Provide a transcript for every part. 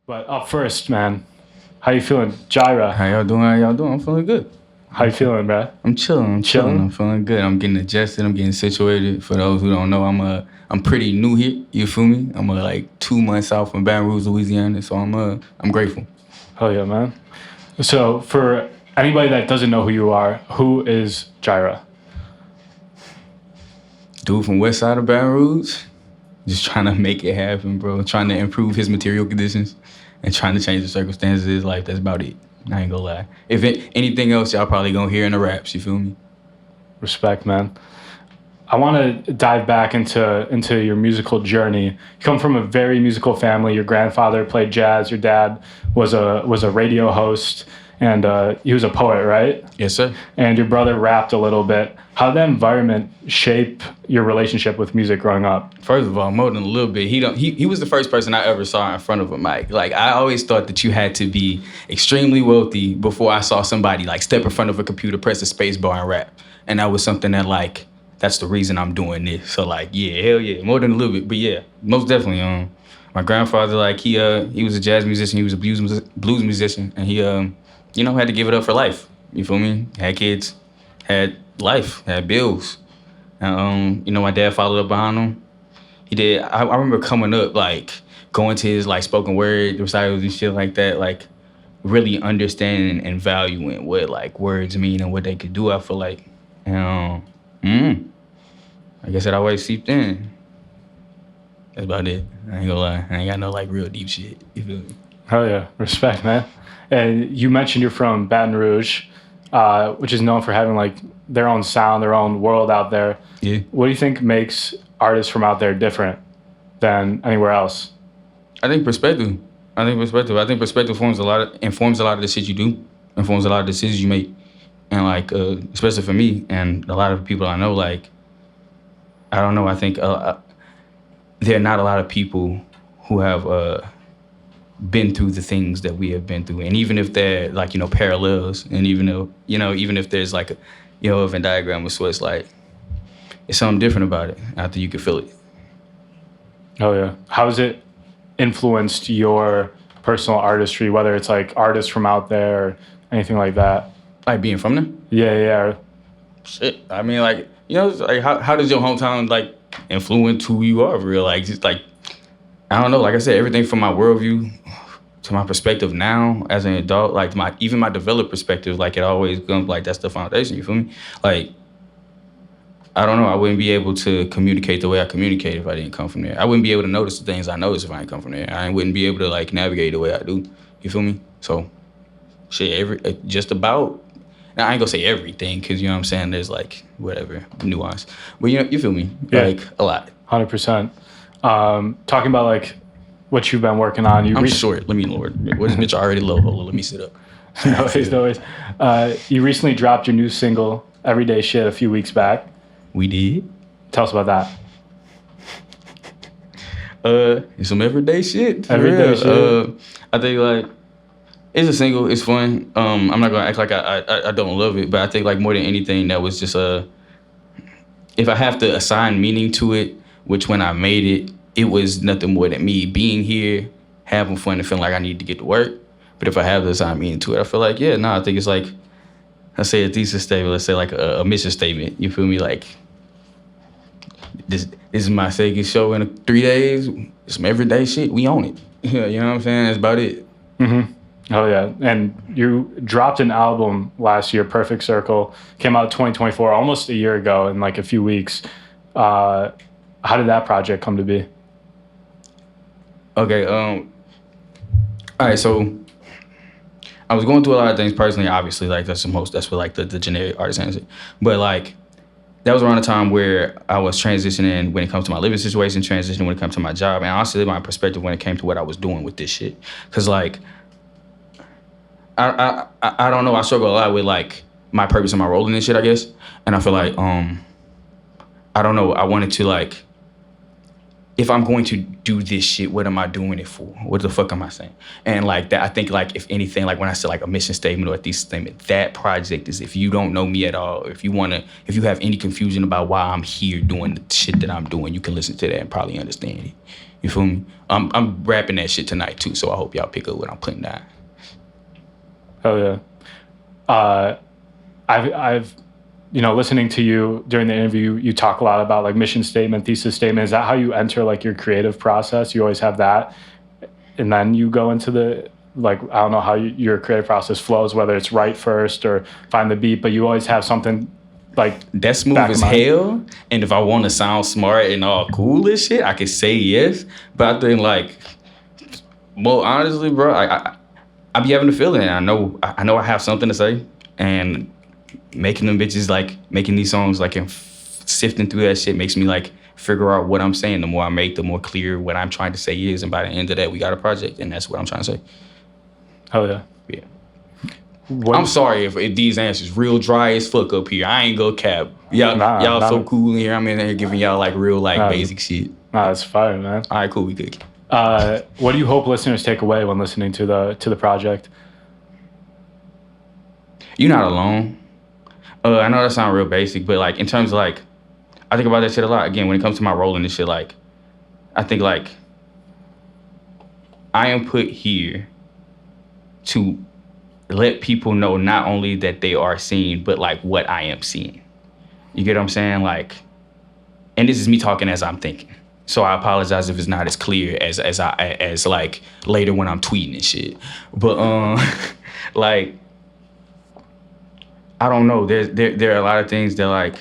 But up first, man, how you feeling? JIREH, How y'all doing? How y'all doing? I'm feeling good. how you feeling, bro? I'm chilling. I'm chilling. Chilling? I'm feeling good. I'm getting adjusted. I'm getting situated. For those who don't know, I'm pretty new here. You feel me? I'm like 2 months out from Baton Rouge, Louisiana. So I'm grateful. Hell yeah, man. So for anybody that doesn't know who you are, who is JIREH? Dude from West Side of Baton Rouge, just trying to make it happen, bro. Trying to improve his material conditions and trying to change the circumstances of his life. That's about it. I ain't gonna lie. Anything else, y'all probably gonna hear in the raps. You feel me? Respect, man. I want to dive back into your musical journey. You come from a very musical family. Your grandfather played jazz. Your dad was a radio host, and he was a poet, right? Yes, sir. And your brother rapped a little bit. How did that environment shape your relationship with music growing up? First of all, more than a little bit. He was the first person I ever saw in front of a mic. Like, I always thought that you had to be extremely wealthy before I saw somebody like step in front of a computer, press a space bar and rap. And that was something that like, that's the reason I'm doing this. So like, yeah, hell yeah, more than a little bit. But yeah, most definitely. My grandfather, like he was a jazz musician. He was a blues musician, and he had to give it up for life. You feel me? Had kids, had life, had bills. And, my dad followed up behind him. He did. I remember coming up, like, going to his, like, spoken word recitals and shit like that, like, really understanding and valuing what, like, words mean and what they could do, I feel like. And, I guess it always seeped in. That's about it. I ain't gonna lie. I ain't got no, like, real deep shit. You feel me? Hell yeah, respect, man. And you mentioned you're from Baton Rouge, which is known for having like their own sound, their own world out there. Yeah. What do you think makes artists from out there different than anywhere else? I think perspective. I think perspective informs a lot of the shit you do, informs a lot of the decisions you make. And like, especially for me and a lot of people I know, like, I don't know, I think there are not a lot of people who have been through the things that we have been through. And even if they're like, parallels, and even if there's like a, a Venn diagram of sorts, like, it's something different about it after you can feel it. Oh yeah. How has it influenced your personal artistry, whether it's like artists from out there or anything like that? Like being from there? Yeah. Shit. I mean, like, like how does your hometown like influence who you are for real? Like, just like, I don't know, like I said, everything from my worldview to my perspective now as an adult, like even my developed perspective, like it always comes like that's the foundation, you feel me? Like, I don't know, I wouldn't be able to communicate the way I communicate if I didn't come from there. I wouldn't be able to notice the things I notice if I didn't come from there. I wouldn't be able to like navigate the way I do, you feel me? So, shit, just about, now I ain't gonna say everything, cause you know what I'm saying, there's like, whatever, nuance. But you feel me? Yeah. Like, a lot. 100%. Talking about like what you've been working on. I'm short. Let me lower. What is bitch already low? Hold on, let me sit up. No worries. You recently dropped your new single, Everyday Shit, a few weeks back. We did. Tell us about that. It's some everyday shit. Everyday shit. I think like it's a single. It's fun. I'm not gonna act like I don't love it, but I think like more than anything, that was just if I have to assign meaning to it, which when I made it, it was nothing more than me being here, having fun, and feeling like I need to get to work. But if I have to assign meaning to it, I feel like, I think it's like, let's say a thesis statement, let's say like a mission statement. You feel me? Like, this is my second show in 3 days. Some everyday shit. We own it. Yeah, you know what I'm saying? That's about it. Mm-hmm. Oh yeah. And you dropped an album last year, Perfect Circle. Came out 2024, almost a year ago in like a few weeks. How did that project come to be? Okay, all right, so I was going through a lot of things personally, obviously, like that's what like the generic artist answer. But like, that was around the time where I was transitioning when it comes to my living situation, transitioning when it comes to my job, and honestly, my perspective when it came to what I was doing with this shit. Cause like, I don't know, I struggle a lot with like my purpose and my role in this shit, I guess. And I feel like, I don't know, I wanted to like, if I'm going to do this shit, what am I doing it for? What the fuck am I saying? And like that, I think like if anything, like when I say like a mission statement or a thesis statement, that project is, if you don't know me at all, if you have any confusion about why I'm here doing the shit that I'm doing, you can listen to that and probably understand it. You feel me? I'm rapping that shit tonight too, so I hope y'all pick up what I'm putting down. Hell yeah. I've listening to you during the interview, you talk a lot about like mission statement, thesis statement. Is that how you enter like your creative process? You always have that, and then you go into the like, I don't know how your creative process flows, whether it's write first or find the beat, but you always have something like that's smooth as hell. And if I want to sound smart and all cool as shit, I could say yes. But I think like, well, honestly, bro, I be having a feeling. I know I have something to say, and making them bitches like making these songs like and sifting through that shit makes me like figure out what I'm saying. The more I make, the more clear what I'm trying to say is, and by the end of that, we got a project, and that's what I'm trying to say. Hell yeah. Yeah. I'm sorry if these answers real dry as fuck up here. I ain't go cap. Y'all so cool in here. I'm in there giving y'all like real like basic shit. Nah, that's fire, man. All right, cool. We good. What do you hope listeners take away when listening to the project? You're not alone. I know that sounds real basic, but like in terms of like, I think about that shit a lot. Again, when it comes to my role in this shit, like, I think like I am put here to let people know not only that they are seeing, but like what I am seeing. You get what I'm saying? Like, and this is me talking as I'm thinking. So I apologize if it's not as clear as like later when I'm tweeting and shit. But like, I don't know. There are a lot of things that like,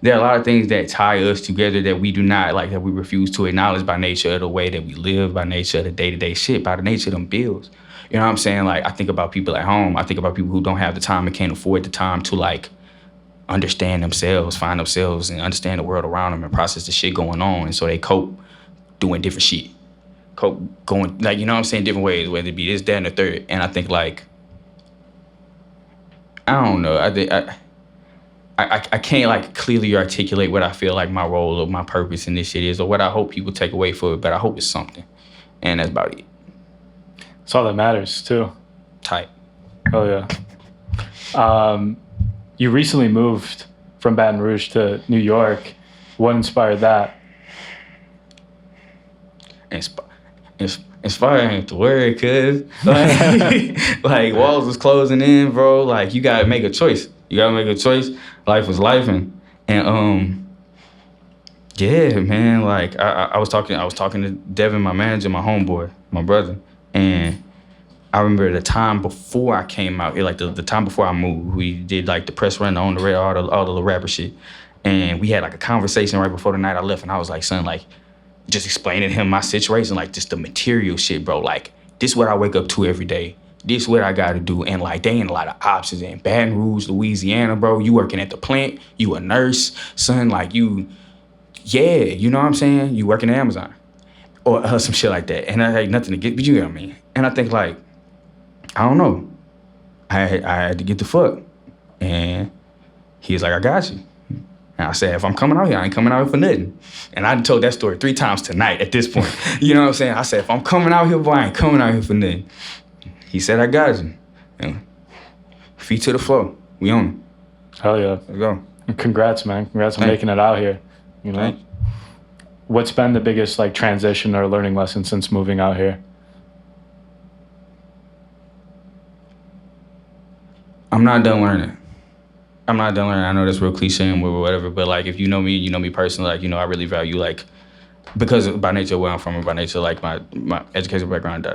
there are a lot of things that tie us together that we do not like, that we refuse to acknowledge by nature of the way that we live, by nature of the day-to-day shit, by the nature of them bills. You know what I'm saying? Like, I think about people at home. I think about people who don't have the time and can't afford the time to like understand themselves, find themselves, and understand the world around them and process the shit going on. And so they cope doing different shit. Cope going, like, you know what I'm saying, different ways, whether it be this, that, and the third. And I think like, I don't know. I can't like clearly articulate what I feel like my role or my purpose in this shit is, or what I hope people take away for it, but I hope it's something. And that's about it. That's all that matters too. Tight. Oh yeah. You recently moved from Baton Rouge to New York. What inspired that? Inspiring ain't the word, cuz like walls was closing in, bro. Like, you gotta make a choice. Life was life, and yeah, man. Like I was talking to Devin, my manager, my homeboy, my brother, and I remember the time before I came out here, like the time before I moved, we did like the press run on the radio, all the little rapper shit, and we had like a conversation right before the night I left, and I was like, son, like, just explaining to him my situation, like just the material shit, bro. Like, this is what I wake up to every day. This is what I gotta do. And like, they ain't a lot of options in Baton Rouge, Louisiana, bro. You working at the plant, you a nurse, son, like you know what I'm saying? You working at Amazon or some shit like that. And I had nothing to get, but you know what I mean? And I think like, I don't know. I had to get the fuck. And he was like, I got you. And I said, if I'm coming out here, I ain't coming out here for nothing. And I told that story 3 times tonight at this point. You know what I'm saying? I said, if I'm coming out here, boy, I ain't coming out here for nothing. He said, I got you. And feet to the floor. We on it. Hell yeah. Let's go. Congrats, man. Congrats on making it out here. You know? Thanks. What's been the biggest like transition or learning lesson since moving out here? I'm not done learning. I know that's real cliche and whatever, but like, if you know me personally, like, you know, I really value like, because by nature of where I'm from and by nature like my educational background,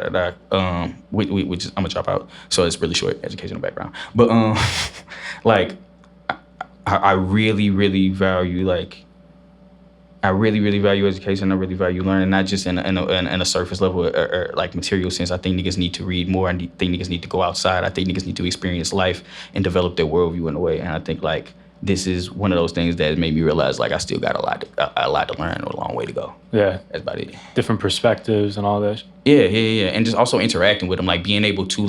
which is, I'm gonna drop out, so it's really short educational background. But like, I really, really value like, I really, really value education. I really value learning, not just in a surface level or like material sense. I think niggas need to read more. I think niggas need to go outside. I think niggas need to experience life and develop their worldview in a way. And I think like this is one of those things that made me realize like I still got a lot to learn, a long way to go. Yeah, that's about it. Different perspectives and all that. Yeah, and just also interacting with them, like being able to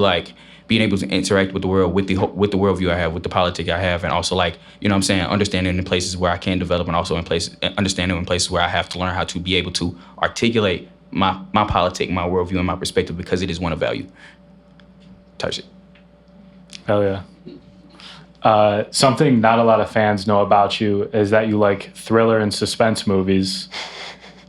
interact with the world, with the worldview I have, with the politic I have, and also like, you know what I'm saying, understanding in places where I can develop, and also understanding in places where I have to learn how to be able to articulate my politic, my worldview, and my perspective, because it is one of value. Touch it. Hell yeah. Something not a lot of fans know about you is that you like thriller and suspense movies.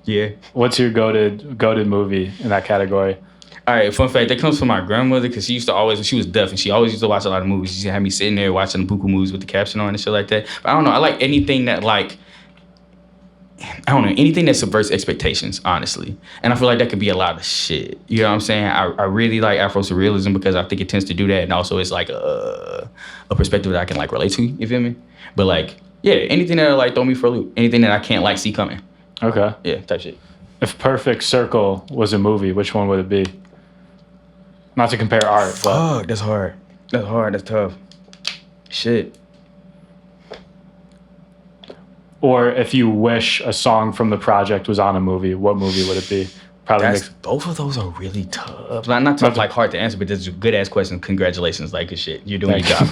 Yeah. What's your goated movie in that category? All right, fun fact, that comes from my grandmother because she used to always, when she was deaf, and she always used to watch a lot of movies. She had me sitting there watching the Buku movies with the caption on and shit like that. But I don't know, I like anything that anything that subverts expectations, honestly. And I feel like that could be a lot of shit. You know what I'm saying? I really like Afro surrealism because I think it tends to do that, and also it's like a perspective that I can like relate to, you feel me? But like, yeah, anything that like throw me for a loop, anything that I can't like see coming. Okay. Yeah, type shit. If Perfect Circle was a movie, which one would it be? Not to compare art, but... Fuck, that's hard. That's tough. Shit. Or if you wish a song from the project was on a movie, what movie would it be? Probably Both of those are really tough. Not tough, like hard to answer, but that's a good ass question. Congratulations, like good shit. You're doing your job.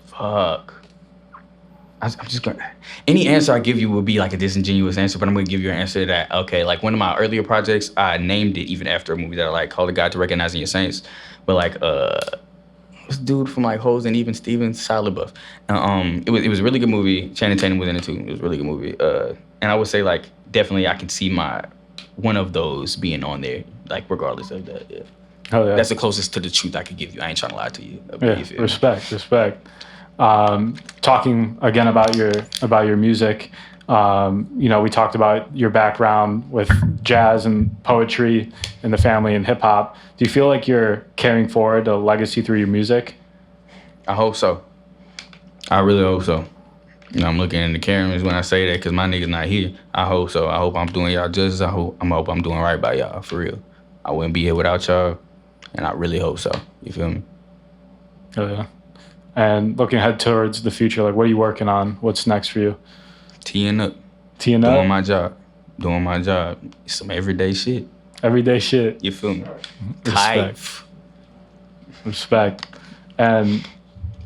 Fuck. I'm just gonna. Any answer I give you would be like a disingenuous answer, but I'm gonna give you an answer that okay. Like one of my earlier projects, I named it even after a movie that I like called "The Guide to Recognizing Your Saints," but like this dude from like Hoes and Even Stevens, Shia LaBeouf. It was a really good movie. Channing Tatum was in it too. It was a really good movie. And I would say like definitely I can see one of those being on there, like regardless of that. Yeah. Oh yeah. That's the closest to the truth I could give you. I ain't trying to lie to you. Yeah, respect. Talking again about your music, we talked about your background with jazz and poetry in the family and hip hop. Do you feel like you're carrying forward a legacy through your music? I hope so. I really hope so. I'm looking in the cameras when I say that because my nigga's not here. I hope so. I hope I'm doing y'all justice. I hope I'm doing right by y'all, for real. I wouldn't be here without y'all, and I really hope so. You feel me? Oh yeah. And looking ahead towards the future, like what are you working on? What's next for you? Teeing up. Teeing up? Doing my job. Some everyday shit. Everyday shit. You feel me? Respect. And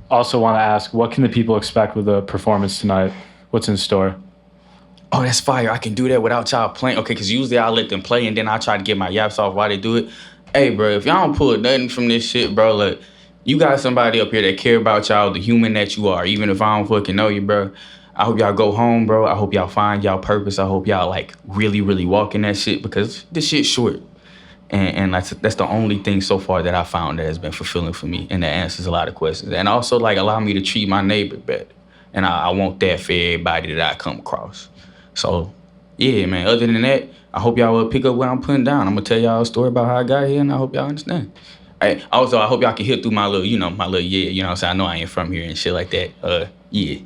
also want to ask, what can the people expect with the performance tonight? What's in store? Oh, that's fire. I can do that without y'all playing. Okay, because usually I let them play and then I try to get my yaps off while they do it. Hey, bro, if y'all don't pull nothing from this shit, bro, like, you got somebody up here that care about y'all, the human that you are, even if I don't fucking know you, bro. I hope y'all go home, bro. I hope y'all find y'all purpose. I hope y'all, like, really, really walk in that shit because this shit's short. And that's the only thing so far that I found that has been fulfilling for me and that answers a lot of questions. And also, like, allow me to treat my neighbor better. And I want that for everybody that I come across. So, yeah, man, other than that, I hope y'all will pick up what I'm putting down. I'm going to tell y'all a story about how I got here, and I hope y'all understand. Also, I hope y'all can hear through my little, yeah, you know what I'm saying? I know I ain't from here and shit like that. Yeah.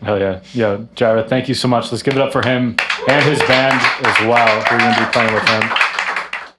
Hell yeah. Yo, JIREH, thank you so much. Let's give it up for him and his band as well. We're going to be playing with him.